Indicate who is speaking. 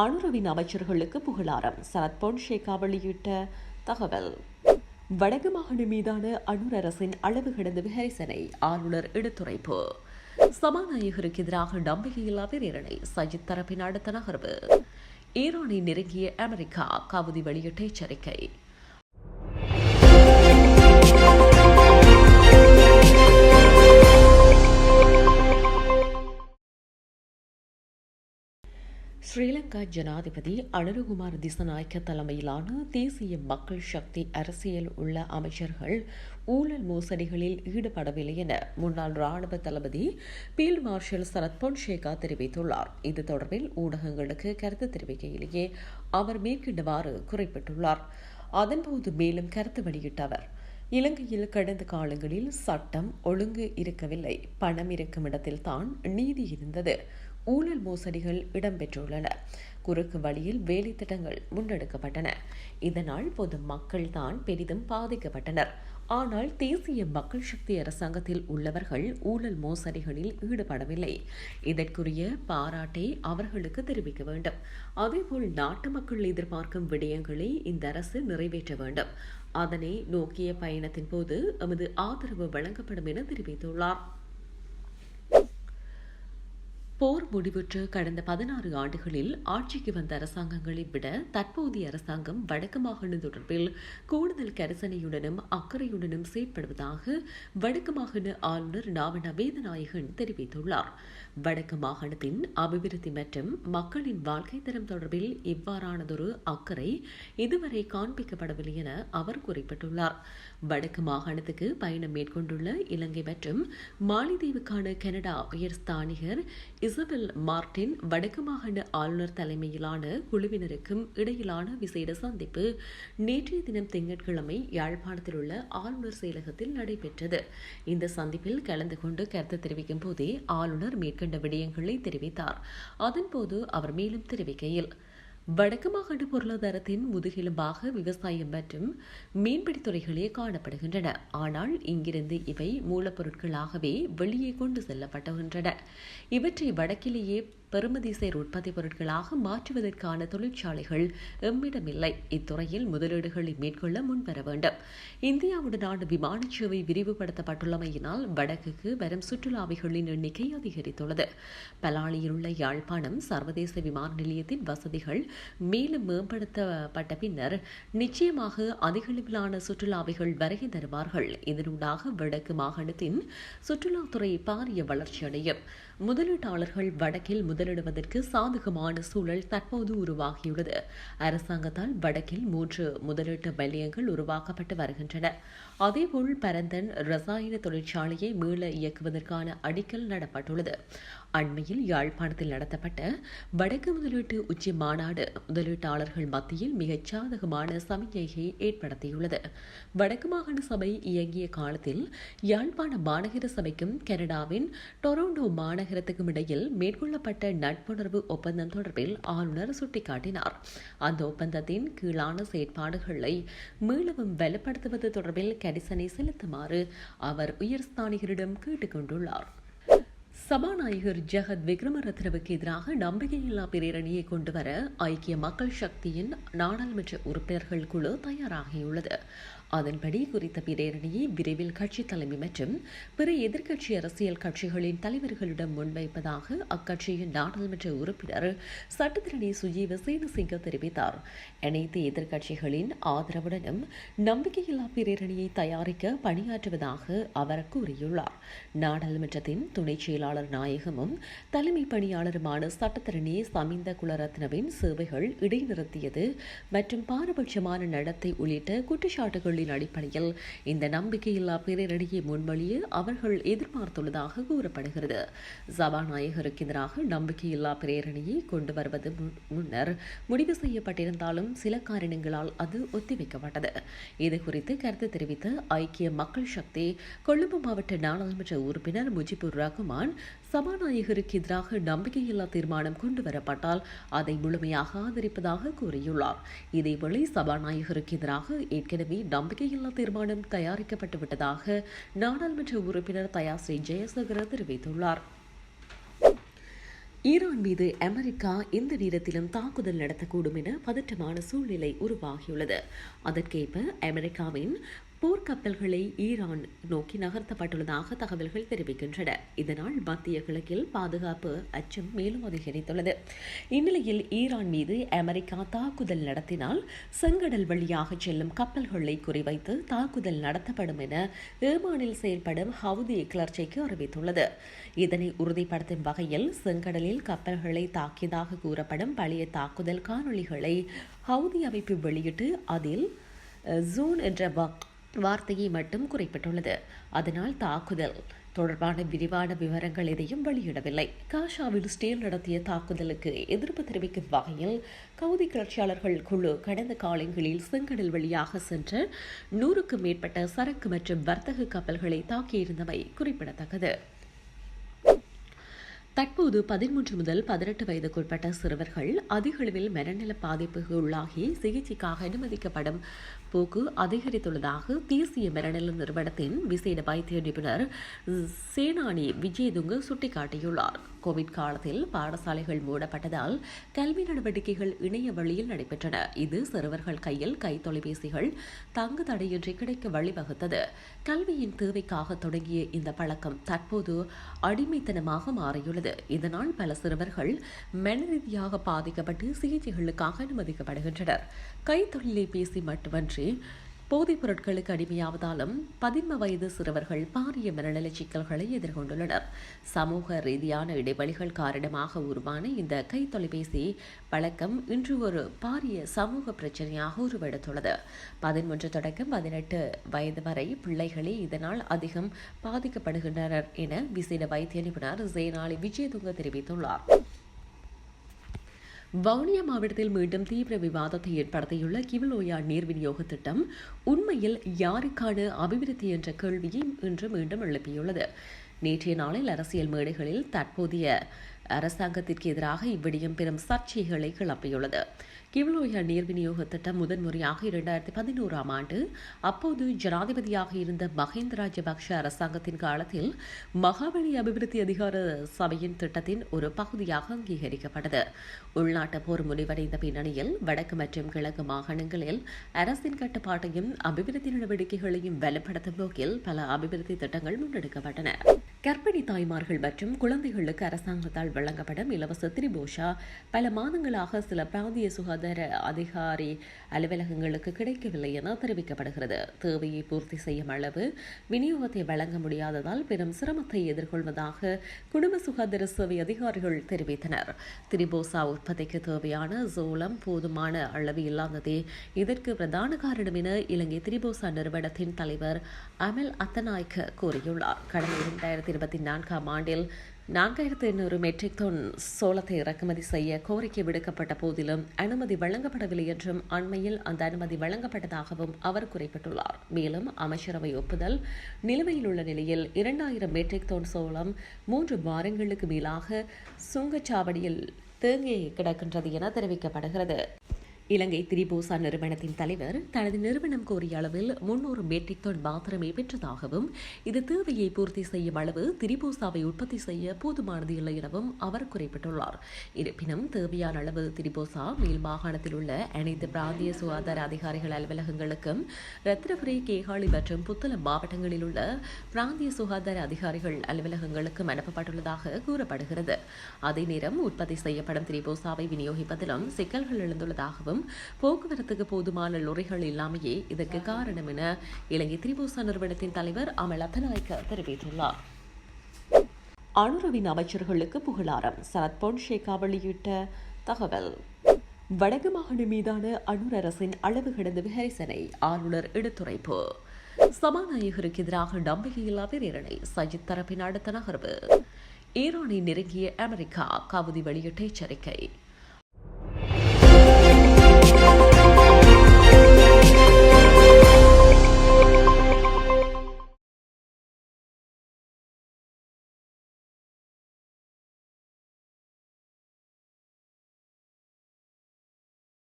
Speaker 1: அனுரவின் அமைச்சர்களுக்கு புகழாரம். சரத் பொன்சேகா வெளியிட்ட தகவல். வடக்கு மாகாணம் மீதான அனுர் அரசின் அளவு கடந்த விமர்சனை ஆளுநர் எடுத்துரைப்பு. சபாநாயகருக்கு எதிராக நம்பிக்கையில்லா பிரேரணை. சஜித் தரப்பின் அடுத்த நகர்வு. ஈரானை நெருங்கிய அமெரிக்கா. கவுதி வெளியிட்ட எச்சரிக்கை. ஸ்ரீலங்கா ஜனாதிபதி அனுரகுமார் திசாநாயக்க தலைமையிலான தேசிய மக்கள் சக்தி அரசியல் உள்ள அமைச்சர்கள் ஊழல் மோசடிகளில் ஈடுபடவில்லை என முன்னாள் ராணுவ தளபதி பீல்ட் மார்ஷல் சரத் பொன்சேகா தெரிவித்துள்ளார். இது தொடர்பில் ஊடகங்களுக்கு கருத்து தெரிவிக்கையிலேயே அவர் மேற்கண்டவாறு குறிப்பிட்டுள்ளார். அதன்போது மேலும் கருத்து வெளியிட்ட அவர், இலங்கையில் கடந்த காலங்களில் சட்டம் ஒழுங்கு இருக்கவில்லை, பணம் இருக்கும் இடத்தில்தான் நீதி இருந்தது, ஊழல் மோசடிகள் இடம்பெற்றுள்ளன, குறுக்கு வழியில் வேலை திட்டங்கள் முன்னெடுக்கப்பட்டன, இதனால் பொது மக்கள் தான் பெரிதும் பாதிக்கப்பட்டனர். ஆனால் தேசிய மக்கள் சக்தி அரசாங்கத்தில் உள்ளவர்கள் ஊழல் மோசடிகளில் ஈடுபடவில்லை. இதற்குரிய பாராட்டை அவர்களுக்கு தெரிவிக்க வேண்டும். அதேபோல் நாட்டு மக்கள் எதிர்பார்க்கும் விடயங்களை இந்த அரசு நிறைவேற்ற வேண்டும். அதனை நோக்கிய பயணத்தின் போது எமது ஆதரவு வழங்கப்படும் என தெரிவித்துள்ளார். போர் முடிவுற்று கடந்த 16 ஆண்டுகளில் ஆட்சிக்கு வந்த அரசாங்கங்களை விட தற்போதைய அரசாங்கம் வடக்கு மாகாணம் தொடர்பில் கூடுதல் கரிசனையுடனும் அக்கறையுடனும் செயற்படுவதாக வடக்கு மாகாண ஆளுநர் நாவண்ண வேதநாயகன் தெரிவித்துள்ளார். வடக்கு மாகாணத்தின் அபிவிருத்தி மற்றும் மக்களின் வாழ்க்கை தரம் தொடர்பில் இவ்வாறானதொரு அக்கறை இதுவரை காண்பிக்கப்படவில்லை என அவர் குறிப்பிட்டுள்ளார். வடக்கு மாகாணத்துக்கு பயணம் மேற்கொண்டுள்ள இலங்கை மற்றும் மாலைதீவுக்கான கனடா உயர் ஸ்தானிகர் இசபெல் மார்டின் வடக்கு மாகாண ஆளுநர் தலைமையிலான குழுவினருக்கும் இடையிலான விசேட சந்திப்பு நேற்றைய தினம் திங்கட்கிழமை யாழ்ப்பாணத்தில் உள்ள ஆளுநர் செயலகத்தில் நடைபெற்றது. இந்த சந்திப்பில் கலந்து கொண்டு கருத்து தெரிவிக்கும் போதே ஆளுநர் மேற்கண்ட விடயங்களை தெரிவித்தார். அதன்போது அவர் மேலும் தெரிவிக்கையில், வடக்கு மாகாண பொருளாதாரத்தின் முதுகெலும்பாக விவசாயம் மற்றும் மீன்பிடித்துறைகளே காணப்படுகின்றன. ஆனால் இங்கிருந்து இவை மூலப்பொருட்களாகவே வெளியே கொண்டு செல்லப்படுகின்றன. இவற்றை வடக்கிலேயே பெறுமதிசேர் உற்பத்தி பொருட்களாக மாற்றுவதற்கான தொழிற்சாலைகள் எம்மிடமில்லை. இத்துறையில் முதலீடுகளை மேற்கொள்ள முன்வர வேண்டும். இந்தியாவுடனான விமான சேவை விரிவுபடுத்தப்பட்டுள்ளமையினால் வடக்குக்கு வரும் சுற்றுலாவிகளின் எண்ணிக்கை அதிகரித்துள்ளது. பலாலியில் உள்ள யாழ்ப்பாணம் சர்வதேச விமான நிலையத்தின் வசதிகள் மேலும் மேம்படுத்தப்பட்ட பின்னர் நிச்சயமாக அதிகளவிலான சுற்றுலாவிகள் வருகை தருவார்கள். இதனூடாக வடக்கு மாகாணத்தின் சுற்றுலாத்துறை பாரிய வளர்ச்சியடையும். முதலீட்டாளர்கள் வடக்கில் முதலிடுவதற்கு சாதகமான சூழல் தற்போது உருவாகியுள்ளது. அரசாங்கத்தால் வடக்கில் 3 முதலீட்டு வலயங்கள் உருவாக்கப்பட்டு வருகின்றன. அதேபோல் பரந்தன் ரசாயன தொழிற்சாலையை மீள இயக்குவதற்கான அடிக்கல் நடப்பட்டுள்ளது. அண்மையில் யாழ்ப்பாணத்தில் நடத்தப்பட்ட வடக்கு முதலீட்டு உச்சி மாநாடு முதலீட்டாளர்கள் மத்தியில் மிகச் சாதகமான சமிக்ஞையை ஏற்படுத்தியுள்ளது. வடக்கு மாகாண சபை இயங்கிய காலத்தில் யாழ்ப்பாண மாநகர சபைக்கும் கனடாவின் டொரண்டோ மாநகரத்துக்கும் இடையில் மேற்கொள்ளப்பட்ட நட்புணர்வு ஒப்பந்தம் தொடர்பில் ஆளுநர் சுட்டிக்காட்டினார். அந்த ஒப்பந்தத்தின் கீழான செயற்பாடுகளை மீளவும் வலுப்படுத்துவது தொடர்பில் கரிசனை செலுத்துமாறு அவர் உயர்ஸ்தானிகரிடம் கேட்டுக் கொண்டுள்ளார். சபாநாயகர் ஜெகத் விக்ரமரத்னவுக்கு எதிராக நம்பிக்கையில்லா பிரேரணையை கொண்டுவர ஐக்கிய மக்கள் சக்தியின் நாடாளுமன்ற உறுப்பினர்கள் குழு தயாராகியுள்ளது. அதன்படி குறித்த பிரேரணையை விரைவில் கட்சித் தலைமை மற்றும் பிற எதிர்க்கட்சி அரசியல் கட்சிகளின் தலைவர்களிடம் முன்வைப்பதாக அக்கட்சியின் நாடாளுமன்ற உறுப்பினர் சட்டத்திரணி சுஜீவ சேனசிங்க தெரிவித்தார். அனைத்து எதிர்க்கட்சிகளின் ஆதரவுடனும் நம்பிக்கையில்லா பிரேரணையை தயாரிக்க பணியாற்றுவதாக அவர் கூறியுள்ளார். நாடாளுமன்றத்தின் துணை செயலாளர் நாயகமும் தலைமை பணியாளருமான சட்டத்திரணி சமிந்த குலரத்னவின் சேவைகள் இடைநிறுத்தியது மற்றும் பாரபட்சமான நடத்தை உள்ளிட்ட குற்றச்சாட்டுகளின் அடிப்படையில் இந்த நம்பிக்கையில்லா பிரேரணையை முன்மொழிய அவர்கள் எதிர்பார்த்துள்ளதாக கூறப்படுகிறது. சபாநாயகருக்கு எதிராக நம்பிக்கையில்லா பிரேரணையை கொண்டு வருவது முன்னர் முடிவு செய்யப்பட்டிருந்தாலும் சில காரணங்களால் அது ஒத்திவைக்கப்பட்டது. இதுகுறித்து கருத்து தெரிவித்த ஐக்கிய மக்கள் சக்தி கொழும்பு மாவட்ட நாடாளுமன்ற உறுப்பினர் முஜிபுர் ரகுமான், சபாநாயகருக்கு எதிராக நம்பிக்கையில்லா தீர்மானம் கொண்டுவரப்பட்டால் அதை முழுமையாக ஆதரிப்பதாக கூறியுள்ளார். இதேவேளை சபாநாயகருக்கு எதிராக ஏற்கனவே நம்பிக்கையில்லா தீர்மானம் தயாரிக்கப்பட்டு விட்டதாக நாடாளுமன்ற உறுப்பினர் தயாஸ்ரீ ஜெயசேகர தெரிவித்துள்ளார். ஈரான் மீது அமெரிக்கா எந்த நேரத்திலும் தாக்குதல் நடத்தக்கூடும் என பதற்றமான சூழ்நிலை உருவாகியுள்ளது. அதற்கேற்ப அமெரிக்காவின் போர்க்கப்பல்களை ஈரான் நோக்கி நகர்த்தப்பட்டுள்ளதாக தகவல்கள் தெரிவிக்கின்றன. இதனால் மத்திய கிழக்கில் பாதுகாப்பு அச்சம் மேலும் அதிகரித்துள்ளது. இந்நிலையில் ஈரான் மீது அமெரிக்கா தாக்குதல் நடத்தினால் செங்கடல் வழியாக செல்லும் கப்பல்களை குறிவைத்து தாக்குதல் நடத்தப்படும் என ஏமானில் செயல்படும் ஹவுதி கிளர்ச்சிக்கு அறிவித்துள்ளது. இதனை உறுதிப்படுத்தும் வகையில் செங்கடலில் கப்பல்களை தாக்கியதாக கூறப்படும் பழைய தாக்குதல் காணொலிகளை ஹவுதி அமைப்பு வெளியிட்டு அதில் ஜூன் என்ற வார்த்தையை மட்டும் குறிப்பிட்டுள்ளது. அதனால் தாக்குதல் தொடர்பான விரிவான விவரங்கள் எதையும் வெளியிடவில்லை. காஷாவில் ஸ்டீல் நடத்திய தாக்குதலுக்கு எதிர்ப்பு தெரிவிக்கும் வகையில் ஹவுதி கிளர்ச்சியாளர்கள் குழு கடந்த காலங்களில் செங்கடல் வழியாக சென்ற 100க்கும் மேற்பட்ட சரக்கு மற்றும் வர்த்தக கப்பல்களை தாக்கியிருந்தமை குறிப்பிடத்தக்கது. தற்போது 13 முதல் 18 வயதுக்குட்பட்ட சிறுவர்கள் அதிக அளவில் மனநல பாதிப்புக்கு உள்ளாகி சிகிச்சைக்காக அனுமதிக்கப்படும் போக்கு அதிகரித்துள்ளதாக தேசிய மனநல நிறுவனத்தின் விசேட வைத்திய நிபுணர் சேனானி விஜயதுங்க சுட்டிக்காட்டியுள்ளார். கோவிட் காலத்தில் பாடசாலைகள் மூடப்பட்டதால் கல்வி நடவடிக்கைகள் இணைய வழியில் நடைபெற்றன. இது சிறுவர்கள் கையில் கைத்தொலைபேசிகள் தங்கு தடையின்றி கிடைக்க வழிவகுத்தது. கல்வியின் தேவைக்காக தொடங்கிய இந்த பழக்கம் தற்போது அடிமைத்தனமாக மாறியுள்ளது. இதனால் பல சிறுவர்கள் மனரீதியாக பாதிக்கப்பட்டு சிகிச்சைகளுக்காக அனுமதிக்கப்படுகின்றனர். கைத்தொலைபேசி மட்டுமன்றி போதைப் பொருட்களுக்கு அடிமையாவதாலும் 13 வயது சிறுவர்கள் பாரிய மனநல சிக்கல்களை எதிர்கொண்டுள்ளனர். சமூக ரீதியான இடைவெளிகள் காரணமாக உருவான இந்த கைத்தொலைபேசி பழக்கம் இன்று ஒரு பாரிய சமூக பிரச்சனையாக உருவெடுத்துள்ளது. 13 தொடக்கம் 18 வயது வரை பிள்ளைகளே இதனால் அதிகம் பாதிக்கப்படுகின்றனர் என விசேட வைத்திய நிபுணர் சேனானி விஜயதுங்க தெரிவித்துள்ளார். வவுனியா மாவட்டத்தில் மீண்டும் தீவிர விவாதத்தை ஏற்படுத்தியுள்ள கிவலோயா நீர் விநியோக திட்டம் உண்மையில் யாருக்கான அபிவிருத்தி என்ற கேள்வியை இன்று மீண்டும் எழுப்பியுள்ளது. நேற்றைய நாளில் அரசியல் மேடைகளில் தற்போதைய அரசாங்கத்திற்கு எதிராக இவ்விடயம் பெரும் சர்ச்சைகளை கிளப்பியுள்ளது. கிவலோயா நீர் விநியோக திட்டம் முதன்முறையாக 2011ஆம் ஆண்டு அப்போது ஜனாதிபதியாக இருந்த மஹிந்த ராஜபக்ஷ அரசாங்கத்தின் காலத்தில் மகாவலி அபிவிருத்தி அதிகார சபையின் திட்டத்தின் ஒரு பகுதியாக அங்கீகரிக்கப்பட்டது. உள்நாட்டு போர் முடிவடைந்த பின்னணியில் வடக்கு மற்றும் கிழக்கு மாகாணங்களில் அரசின் கட்டுப்பாட்டையும் அபிவிருத்தி நடவடிக்கைகளையும் வலுப்படுத்தும் நோக்கில் பல அபிவிருத்தி திட்டங்கள் முன்னெடுக்கப்பட்டன. கர்ப்பிணி தாய்மார்கள் மற்றும் குழந்தைகளுக்கு அரசாங்கத்தால் வழங்கப்படும் இலவச திரிபோஷா பல மாதங்களாக சில பிராந்திய சுகாதார அதிகாரி அலுவலகங்களுக்கு கிடைக்கவில்லை என தெரிவிக்கப்படுகிறது. தேவையை பூர்த்தி செய்யும் அளவு விநியோகத்தை வழங்க முடியாததால் பெரும் சிரமத்தை எதிர்கொள்வதாக குடும்ப சுகாதார சேவை அதிகாரிகள் தெரிவித்தனர். திரிபோசா உற்பத்திக்கு தேவையான சோளம் போதுமான அளவு இல்லாததே இதற்கு பிரதான காரணம் என இலங்கை திரிபோசா நிறுவனத்தின் தலைவர் அமல் அத்தநாயக்க கூறியுள்ளார். கடந்த 2024ஆம் ஆண்டில் 4800 மெட்ரிக் டன் சோளத்தை இறக்குமதி செய்ய கோரிக்கை விடுக்கப்பட்ட போதிலும் அனுமதி வழங்கப்படவில்லை என்றும் அண்மையில் அந்த அனுமதி வழங்கப்பட்டதாகவும் அவர் குறிப்பிட்டுள்ளார். மேலும் அமைச்சரவை ஒப்புதல் நிலுவையில் உள்ள நிலையில் 2000 மெட்ரிக் டன் சோளம் 3 வாரங்களுக்கு மேலாக சுங்கச்சாவடியில் தேங்கி கிடக்கின்றது என தெரிவிக்கப்படுகிறது. இலங்கை திரிபோசா நிறுவனத்தின் தலைவர் தனது நிறுவனம் கோரிய அளவில் 300 மெட்ரிக் டன் மாத்திரமே பெற்றதாகவும் இது தேவையை பூர்த்தி செய்யும் அளவு திரிபோசாவை உற்பத்தி செய்ய போதுமானது இல்லை எனவும் அவர் குறிப்பிட்டுள்ளார். இருப்பினும் தேவையான அளவு திரிபோசா மேல் மாகாணத்தில் உள்ள அனைத்து பிராந்திய சுகாதார அதிகாரிகள் அலுவலகங்களுக்கும் ரத்தினபுரி, கேகாலி மற்றும் புத்தளம் மாவட்டங்களில் உள்ள பிராந்திய சுகாதார அதிகாரிகள் அலுவலகங்களுக்கும் அனுப்பப்பட்டுள்ளதாக கூறப்படுகிறது. அதே நேரம் உற்பத்தி செய்யப்படும் திரிபோசாவை விநியோகிப்பதிலும் சிக்கல்கள் எழுந்துள்ளதாகவும் போக்குவரத்துக்கு போதுமான லொரிகள் இல்லாமையே இதற்கு காரணம் என இலங்கை திரிபோசா நிறுவனத்தின் தலைவர் அமல் அத்தநாயக்க தெரிவித்துள்ளார். அனுரவின் அமைச்சர்களுக்கு புகழாரம் சரத் பொன்சேகா வெளியிட்ட தகவல். வடக்கு மாகாணம் மீதான அனுர் அரசின் அளவு கடந்த விமர்சனை ஆளுநர் எடுத்துரைப்பு. சபாநாயகருக்கு எதிராக நம்பிக்கையில்லா பிரேரணை சஜித் தரப்பின் அடுத்த நகர்வு. ஈரானை நெருங்கிய அமெரிக்கா ஹவுதி வெளியிட்ட எச்சரிக்கை.